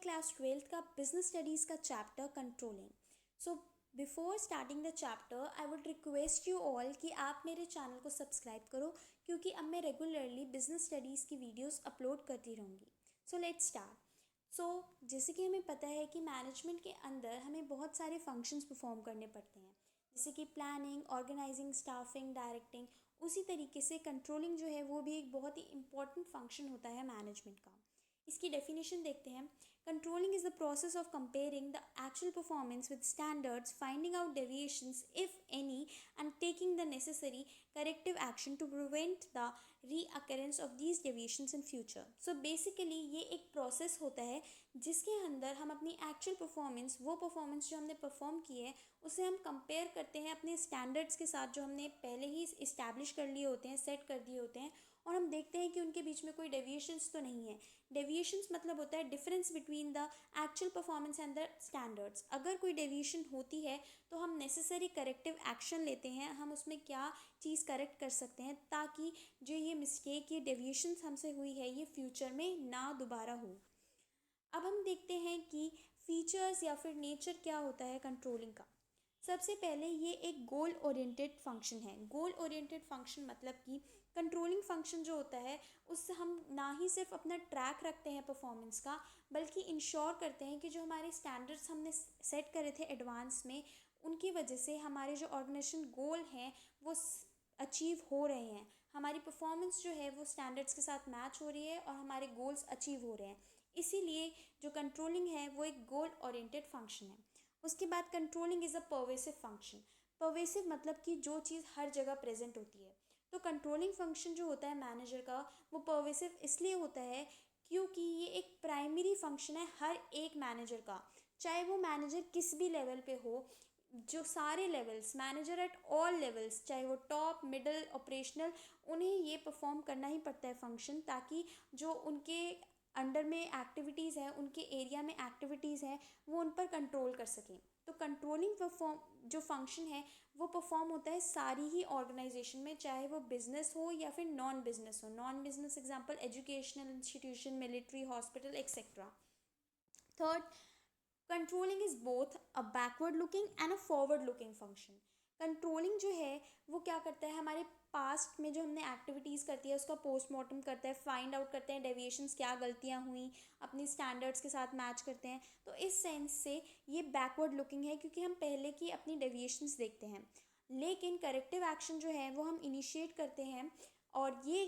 Class 12th का business studies का chapter controlling. So before starting the chapter I would request you all कि आप मेरे channel को सब्सक्राइब करो, क्योंकि अब मैं रेगुलरली बिजनेस स्टडीज़ की वीडियोस अपलोड करती रहूँगी। So let's start. सो जैसे कि हमें पता है कि मैनेजमेंट के अंदर हमें बहुत सारे फंक्शंस परफॉर्म करने पड़ते हैं, जैसे कि प्लानिंग, ऑर्गेनाइजिंग, स्टाफिंग, डायरेक्टिंग। उसी तरीके से कंट्रोलिंग जो है वो भी एक बहुत ही इंपॉर्टेंट फंक्शन होता है मैनेजमेंट का। इसकी डेफिनेशन देखते हैं। Controlling is the process of comparing the actual performance with standards, finding out deviations if any, and taking the necessary corrective action to prevent the recurrence of these deviations in future. So basically ये एक process होता है जिसके अंदर हम अपनी actual performance, वो performance जो हमने परफॉर्म की है, उसे हम कंपेयर करते हैं अपने स्टैंडर्ड्स के साथ जो हमने पहले ही इस्टेब्लिश कर लिए होते हैं, सेट कर दिए होते हैं, और हम देखते हैं कि उनके बीच में कोई डेविएशंस तो नहीं है। डेविएशंस मतलब होता है difference between the actual performance and the standards. अगर कोई डेविएशन होती है तो हम नेसेसरी करेक्टिव एक्शन लेते हैं, हम उसमें क्या चीज़ करेक्ट कर सकते हैं ताकि जो ये मिस्टेक, ये डेविएशंस हमसे हुई है, ये फ्यूचर में ना दोबारा हो। अब हम देखते हैं कि फीचर्स या फिर नेचर क्या होता है कंट्रोलिंग का। सबसे पहले ये एक गोल ओरिएंटेड फंक्शन है। गोल ओरिएंटेड फंक्शन मतलब कि कंट्रोलिंग फंक्शन जो होता है उससे हम ना ही सिर्फ अपना ट्रैक रखते हैं परफॉर्मेंस का, बल्कि इंश्योर करते हैं कि जो हमारे स्टैंडर्ड्स हमने सेट करे थे एडवांस में, उनकी वजह से हमारे जो ऑर्गेनाइजेशन गोल हैं वो अचीव हो रहे हैं। हमारी परफॉर्मेंस जो है वो स्टैंडर्ड्स के साथ मैच हो रही है और हमारे गोल्स अचीव हो रहे हैं। इसीलिए जो कंट्रोलिंग है वो एक गोल ओरिएंटेड फंक्शन है। उसके बाद controlling is a pervasive function. Pervasive मतलब कि जो चीज़ हर जगह प्रेजेंट होती है। तो कंट्रोलिंग फंक्शन जो होता है मैनेजर का, वो परवेसिव इसलिए होता है क्योंकि ये एक प्राइमरी फंक्शन है हर एक मैनेजर का, चाहे वो मैनेजर किस भी लेवल पे हो। जो सारे levels, manager at all levels, चाहे वो टॉप, मिडल, ऑपरेशनल, उन्हें ये परफॉर्म करना ही पड़ता है फंक्शन, ताकि जो उनके अंडर में एक्टिविटीज़ हैं, उनके एरिया में एक्टिविटीज़ हैं, वो उन पर कंट्रोल कर सकें। तो कंट्रोलिंग परफॉर्म जो फंक्शन है वो परफॉर्म होता है सारी ही ऑर्गेनाइजेशन में, चाहे वो बिजनेस हो या फिर नॉन बिजनेस हो। Non business example educational institution, military, hospital, etcetera. Third, controlling is both a backward looking and a forward looking function. Controlling जो है वो क्या करता है, हमारे पास्ट में जो हमने एक्टिविटीज़ करती है उसका पोस्टमार्टम करता है, फाइंड आउट करते हैं डेविएशंस, क्या गलतियाँ हुई, अपनी स्टैंडर्ड्स के साथ मैच करते हैं। तो इस सेंस से ये बैकवर्ड लुकिंग है, क्योंकि हम पहले की अपनी डेविएशंस देखते हैं। लेकिन करेक्टिव एक्शन जो है वो हम इनिशिएट करते हैं, और ये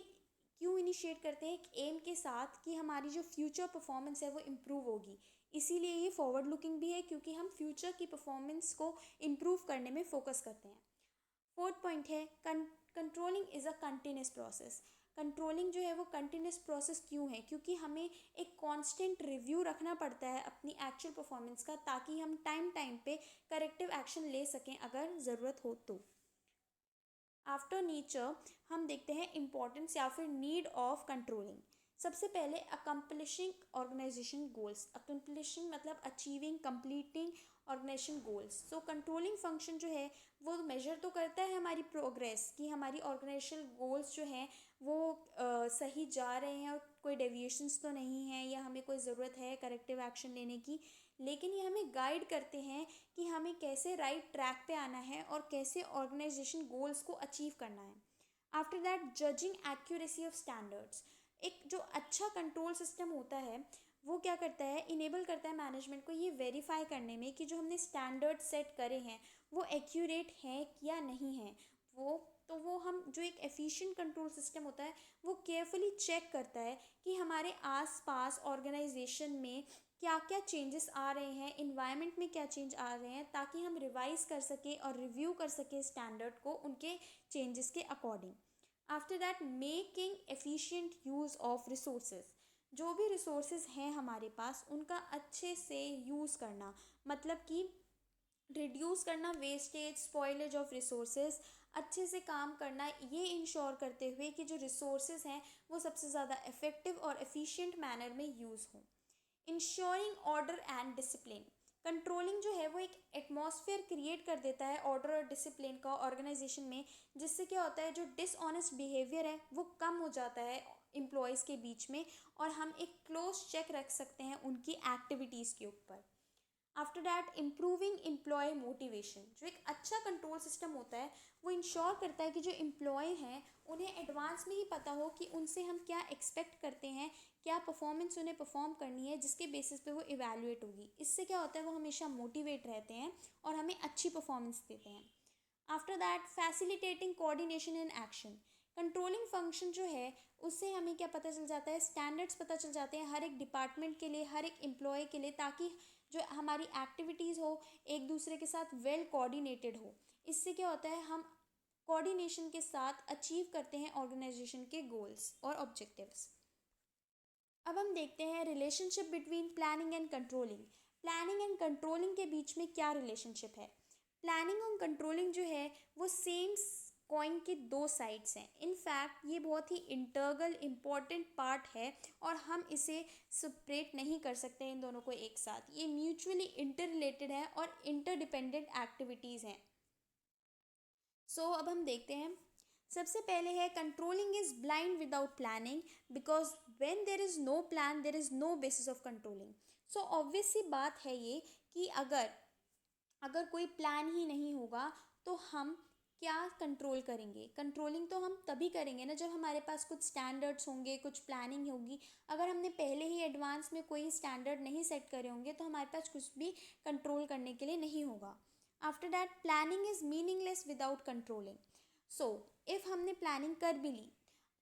क्यों इनिशिएट करते हैं, एक एम के साथ कि हमारी जो फ्यूचर परफॉर्मेंस है वो इम्प्रूव होगी। इसीलिए ये फॉरवर्ड लुकिंग भी है, क्योंकि हम फ्यूचर की परफॉर्मेंस को इम्प्रूव करने में फोकस करते हैं। फोर्थ पॉइंट है controlling is a continuous process. Controlling जो है वो कंटिन्यूस प्रोसेस क्यों है, क्योंकि हमें एक कांस्टेंट रिव्यू रखना पड़ता है अपनी एक्चुअल परफॉर्मेंस का, ताकि हम टाइम टाइम पे करेक्टिव एक्शन ले सकें अगर ज़रूरत हो तो। आफ्टर नेचर हम देखते हैं इम्पोर्टेंस या फिर नीड ऑफ कंट्रोलिंग। सबसे पहले अकम्पलिशिंग ऑर्गेनाइजेशन गोल्स। अकम्पलिशिंग मतलब अचीविंग, कंप्लीटिंग ऑर्गेनाइजेशन गोल्स। सो कंट्रोलिंग फंक्शन जो है वो मेजर तो करता है हमारी प्रोग्रेस, कि हमारी ऑर्गेनाइजेशन गोल्स जो हैं वो सही जा रहे हैं और कोई डेविएशंस तो नहीं है, या हमें कोई ज़रूरत है करेक्टिव एक्शन लेने की। लेकिन ये हमें गाइड करते हैं कि हमें कैसे राइट ट्रैक पे आना है और कैसे ऑर्गेनाइजेशन गोल्स को अचीव करना है। After that, judging accuracy of standards. एक जो अच्छा कंट्रोल सिस्टम होता है वो क्या करता है, इनेबल करता है मैनेजमेंट को ये वेरीफाई करने में कि जो हमने स्टैंडर्ड सेट करे हैं वो एक्यूरेट हैं या नहीं हैं। वो हम जो एक एफिशिएंट कंट्रोल सिस्टम होता है वो केयरफुली चेक करता है कि हमारे आसपास ऑर्गेनाइजेशन में क्या क्या चेंजेस आ रहे हैं, इन्वायरमेंट में क्या चेंज आ रहे हैं, ताकि हम रिवाइज कर सकें और रिव्यू कर सकें स्टैंडर्ड को उनके चेंजेस के according. After that, making efficient use of resources. जो भी रिसोर्सेज हैं हमारे पास उनका अच्छे से यूज़ करना, मतलब कि रिड्यूस करना वेस्टेज, स्पॉइलेज ऑफ रिसोर्सेज, अच्छे से काम करना, ये इंश्योर करते हुए कि जो रिसोर्सेज हैं वो सबसे ज़्यादा इफ़ेक्टिव और एफिशिएंट मैनर में यूज़ हों। Ensuring order and discipline. Controlling जो है वो एक एटमॉस्फेयर क्रिएट कर देता है ऑर्डर और डिसिप्लिन का ऑर्गेनाइजेशन में, जिससे क्या होता है, जो डिसऑनेस्ट बिहेवियर है वो कम हो जाता है एम्प्लॉयज़ के बीच में, और हम एक क्लोज चेक रख सकते हैं उनकी एक्टिविटीज़ के ऊपर। After that, improving employee motivation. जो एक अच्छा कंट्रोल सिस्टम होता है वो इंश्योर करता है कि जो एम्प्लॉय हैं उन्हें एडवांस में ही पता हो कि उनसे हम क्या एक्सपेक्ट करते हैं, क्या परफॉर्मेंस उन्हें परफॉर्म करनी है, जिसके बेसिस पे वो इवैल्यूएट होगी। इससे क्या होता है, वो हमेशा मोटिवेट रहते हैं और हमें अच्छी परफॉर्मेंस देते हैं। After that, facilitating coordination and action. Controlling function जो है उससे हमें क्या पता चल जाता है, स्टैंडर्ड्स पता चल जाते हैं हर एक डिपार्टमेंट के लिए, हर एक एम्प्लॉय के लिए, ताकि जो हमारी एक्टिविटीज़ हो एक दूसरे के साथ वेल कोऑर्डिनेटेड हो। इससे क्या होता है, हम कोऑर्डिनेशन के साथ अचीव करते हैं ऑर्गेनाइजेशन के गोल्स और ऑब्जेक्टिव्स। अब हम देखते हैं relationship between planning and controlling. Planning and controlling के बीच में क्या रिलेशनशिप है। प्लानिंग और कंट्रोलिंग जो है वो सेम कॉइन के दो साइड्स हैं। इनफैक्ट ये बहुत ही इंटरगल इम्पॉर्टेंट पार्ट है और हम इसे सेपरेट नहीं कर सकते इन दोनों को एक साथ। ये म्यूचुअली इंटर रिलेटेड है और इंटरडिपेंडेंट एक्टिविटीज़ हैं। अब हम देखते हैं। सबसे पहले है controlling is blind without planning, because when there is no plan there is no basis of controlling. Obvious सी बात है ये कि अगर कोई प्लान ही नहीं होगा तो हम क्या कंट्रोल करेंगे। कंट्रोलिंग तो हम तभी करेंगे ना जब हमारे पास कुछ स्टैंडर्ड्स होंगे, कुछ प्लानिंग होगी। अगर हमने पहले ही एडवांस में कोई स्टैंडर्ड नहीं सेट करे होंगे तो हमारे पास कुछ भी कंट्रोल करने के लिए नहीं होगा। After that, planning is meaningless without controlling. If हमने प्लानिंग कर भी ली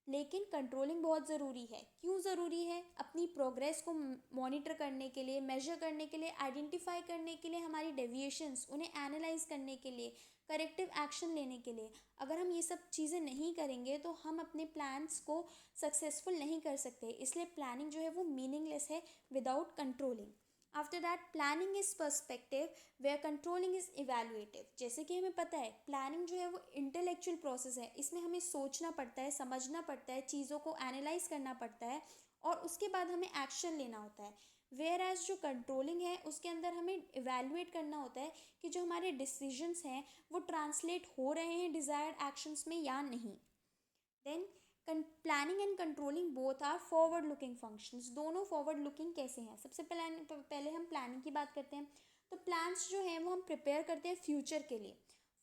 लेकिन कंट्रोलिंग बहुत ज़रूरी है। क्यों ज़रूरी है, अपनी प्रोग्रेस को मॉनिटर करने के लिए, मेजर करने के लिए, आइडेंटिफाई करने के लिए, हमारी डेविएशंस उन्हें एनालाइज करने के लिए, करेक्टिव एक्शन लेने के लिए। अगर हम ये सब चीज़ें नहीं करेंगे तो हम अपने प्लान्स को सक्सेसफुल नहीं कर सकते। इसलिए प्लानिंग जो है वो मीनिंगलेस है without controlling. After that, planning is perspective where controlling is evaluative. जैसे कि हमें पता है प्लानिंग जो है वो इंटेलेक्चुअल प्रोसेस है। इसमें हमें सोचना पड़ता है, समझना पड़ता है, चीज़ों को एनालाइज करना पड़ता है और उसके बाद हमें एक्शन लेना होता है। वेयर एज जो कंट्रोलिंग है उसके अंदर हमें इवैल्यूएट करना होता है कि जो हमारे डिसीजंस हैं वो ट्रांसलेट हो रहे हैं डिज़ायर्ड एक्शंस में या नहीं। Then planning and controlling both are forward looking functions. दोनों फॉरवर्ड लुकिंग कैसे हैं, सबसे पहले हम प्लानिंग की बात करते हैं। तो प्लान्स जो हैं वो हम प्रिपेयर करते हैं फ्यूचर के लिए,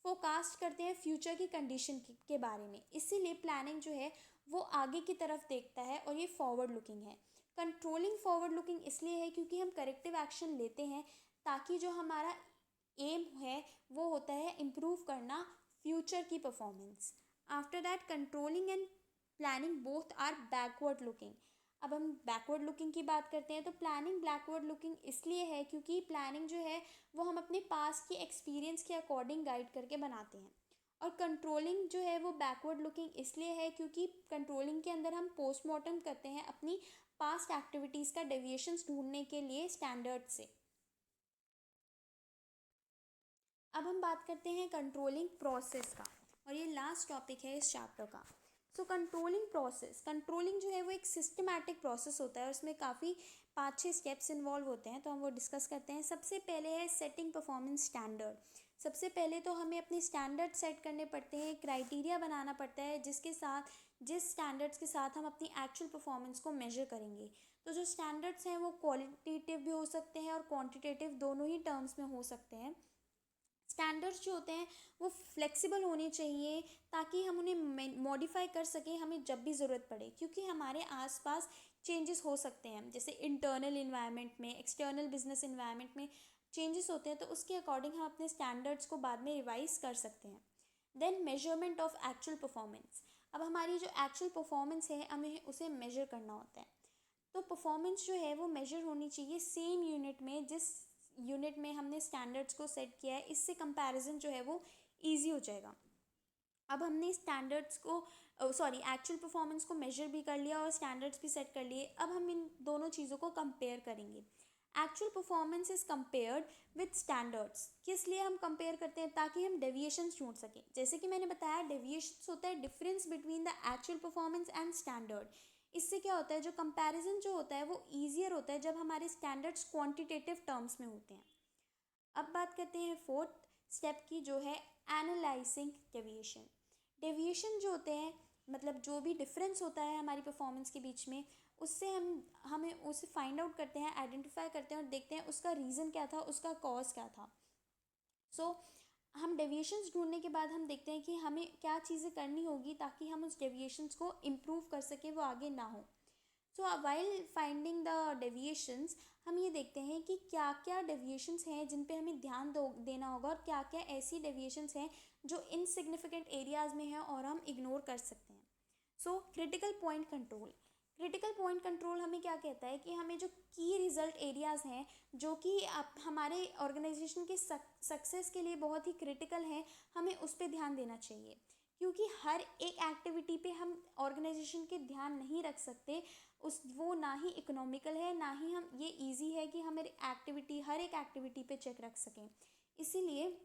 फोरकास्ट करते हैं फ्यूचर की कंडीशन के बारे में। इसीलिए प्लानिंग जो है वो आगे की तरफ देखता है और ये फॉरवर्ड लुकिंग है। कंट्रोलिंग फॉरवर्ड लुकिंग इसलिए है क्योंकि हम करेक्टिव एक्शन लेते हैं ताकि जो हमारा एम है वो होता है इम्प्रूव करना फ्यूचर की performance. After that, controlling and planning both are backward looking. अब हम बैकवर्ड लुकिंग की बात करते हैं तो प्लानिंग बैकवर्ड लुकिंग इसलिए है क्योंकि प्लानिंग जो है वो हम अपने पास की एक्सपीरियंस के अकॉर्डिंग गाइड करके बनाते हैं। और कंट्रोलिंग जो है वो बैकवर्ड लुकिंग इसलिए है क्योंकि कंट्रोलिंग के अंदर हम पोस्टमार्टम करते हैं अपनी पास्ट एक्टिविटीज़ का डेविएशंस ढूंढने के लिए स्टैंडर्ड से। अब हम बात करते हैं कंट्रोलिंग प्रोसेस का और ये लास्ट टॉपिक है इस चैप्टर का। कंट्रोलिंग प्रोसेस, कंट्रोलिंग जो है वो एक सिस्टमैटिक प्रोसेस होता है और उसमें काफ़ी 5-6 स्टेप्स इन्वॉल्व होते हैं, तो हम वो डिस्कस करते हैं। सबसे पहले है सेटिंग परफॉर्मेंस स्टैंडर्ड। सबसे पहले तो हमें अपने स्टैंडर्ड सेट करने पड़ते हैं, क्राइटेरिया बनाना पड़ता है जिस स्टैंडर्ड्स के साथ हम अपनी एक्चुअल परफॉर्मेंस को मेजर करेंगे। तो जो स्टैंडर्ड्स हैं वो क्वालिटेटिव भी हो सकते हैं और क्वांटिटेटिव, दोनों ही टर्म्स में हो सकते हैं। स्टैंडर्ड्स जो होते हैं वो फ्लेक्सिबल होने चाहिए ताकि हम उन्हें मॉडिफाई कर सकें हमें जब भी ज़रूरत पड़े, क्योंकि हमारे आसपास चेंजेस हो सकते हैं। जैसे इंटरनल इन्वायरमेंट में, एक्सटर्नल बिजनेस इन्वायरमेंट में चेंजेस होते हैं, तो उसके अकॉर्डिंग हम अपने स्टैंडर्ड्स को बाद में रिवाइज कर सकते हैं। Then measurement of actual performance. अब हमारी जो एक्चुअल परफॉर्मेंस है हमें उसे मेजर करना होता है। तो परफॉर्मेंस जो है वो मेजर होनी चाहिए सेम यूनिट में जिस यूनिट में हमने स्टैंडर्ड्स को सेट किया है। इससे कंपैरिजन जो है वो ईजी हो जाएगा। अब हमने स्टैंडर्ड्स को एक्चुअल परफॉर्मेंस को मेजर भी कर लिया और स्टैंडर्ड्स भी सेट कर लिए। अब हम इन दोनों चीज़ों को कंपेयर करेंगे। Actual performance is compared with standards. किस लिए हम कंपेयर करते हैं, ताकि हम डेविएशंस ढूंढ सकें। जैसे कि मैंने बताया डेविएशंस होता है difference between the actual performance and standard. इससे क्या होता है, जो कंपैरिजन जो होता है वो ईजियर होता है जब हमारे स्टैंडर्ड्स क्वांटिटेटिव टर्म्स में होते हैं। अब बात करते हैं फोर्थ स्टेप की, जो है एनालाइजिंग डेविएशन। डेविएशन जो होते हैं मतलब जो भी डिफरेंस होता है हमारी परफॉर्मेंस के बीच में, उससे हमें उसे फाइंड आउट करते हैं, आइडेंटिफाई करते हैं और देखते हैं उसका रीज़न क्या था, उसका कॉज क्या था। सो हम डेविएशंस ढूंढने के बाद हम देखते हैं कि हमें क्या चीज़ें करनी होगी ताकि हम उस डेविएशंस को इम्प्रूव कर सकें, वो आगे ना हो। So while finding the deviations, हम ये देखते हैं कि क्या क्या डेविएशंस हैं जिन पे हमें ध्यान देना होगा, और क्या क्या ऐसी डेविएशंस हैं जो इनसिग्निफिकेंट एरियाज़ में हैं और हम इग्नोर कर सकते हैं। So critical point control, critical point control हमें क्या कहता है कि हमें जो की रिजल्ट एरियाज़ हैं जो कि हमारे ऑर्गेनाइजेशन के सक्सेस के लिए बहुत ही क्रिटिकल हैं, हमें उस पर ध्यान देना चाहिए। क्योंकि हर एक एक्टिविटी पे हम ऑर्गेनाइजेशन के ध्यान नहीं रख सकते, उस वो ना ही इकोनॉमिकल है, ना ही हम ये इजी है कि हमारी एक्टिविटी हर एक एक्टिविटी पे चेक रख सकें। इसीलिए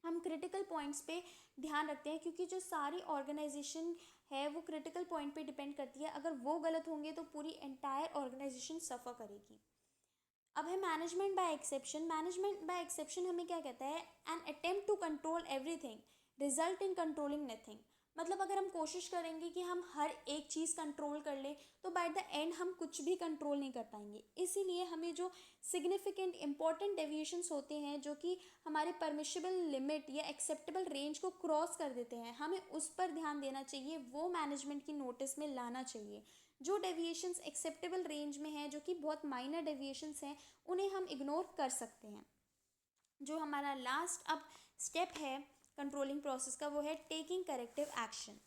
हम क्रिटिकल पॉइंट्स पे ध्यान रखते हैं, क्योंकि जो सारी ऑर्गेनाइजेशन है वो क्रिटिकल पॉइंट पे डिपेंड करती है। अगर वो गलत होंगे तो पूरी एंटायर ऑर्गेनाइजेशन सफ़र करेगी। अब है management by exception. Management by exception हमें क्या कहता है, an attempt to control everything result in controlling nothing. मतलब अगर हम कोशिश करेंगे कि हम हर एक चीज़ कंट्रोल कर लें, तो बाय द एंड हम कुछ भी कंट्रोल नहीं कर पाएंगे। इसीलिए हमें जो सिग्निफिकेंट इंपॉर्टेंट डेविएशंस होते हैं जो कि हमारे परमिशिबल लिमिट या एक्सेप्टेबल रेंज को क्रॉस कर देते हैं, हमें उस पर ध्यान देना चाहिए, वो मैनेजमेंट की नोटिस में लाना चाहिए। जो डेविएशंस एक्सेप्टेबल रेंज में हैं, जो कि बहुत माइनर डेविएशंस हैं, उन्हें हम इग्नोर कर सकते हैं। जो हमारा लास्ट अब स्टेप है कंट्रोलिंग प्रोसेस का, वो है टेकिंग करेक्टिव एक्शन।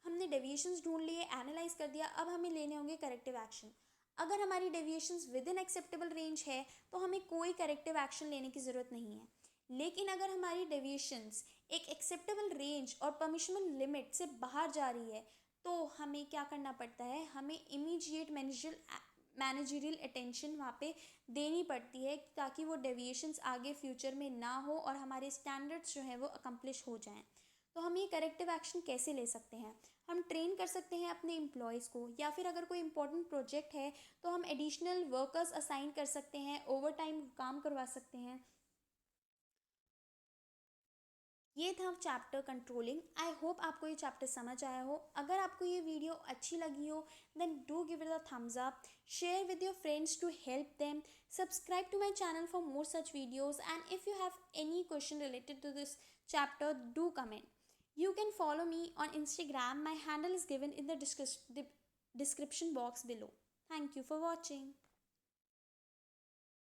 हमने डेविएशंस ढूंढ लिए, एनालाइज कर दिया, अब हमें लेने होंगे करेक्टिव एक्शन। अगर हमारी deviations with in acceptable range है तो हमें कोई करेक्टिव एक्शन लेने की ज़रूरत नहीं है। लेकिन अगर हमारी डेविएशंस एक एक्सेप्टेबल रेंज और परमिशनल लिमिट से बाहर जा रही है, तो हमें क्या करना पड़ता है, हमें इमीडिएट मैनेजरियल अटेंशन वहाँ पे देनी पड़ती है, ताकि वो डेविएशंस आगे फ्यूचर में ना हो और हमारे स्टैंडर्ड्स जो हैं वो अकम्प्लिश हो जाएं। तो हम ये करेक्टिव एक्शन कैसे ले सकते हैं, हम ट्रेन कर सकते हैं अपने एम्प्लॉयज़ को, या फिर अगर कोई इंपॉर्टेंट प्रोजेक्ट है तो हम एडिशनल वर्कर्स असाइन कर सकते हैं, ओवर टाइम काम करवा सकते हैं। ये था चैप्टर कंट्रोलिंग। आई होप आपको ये चैप्टर समझ आया हो। अगर आपको ये वीडियो अच्छी लगी हो then do give it a thumbs up, share with your friends to help them, subscribe to my channel for more such videos, and if you have any question related to this chapter, do comment. You can follow me on Instagram. My handle is given in the description box below. Thank you for watching.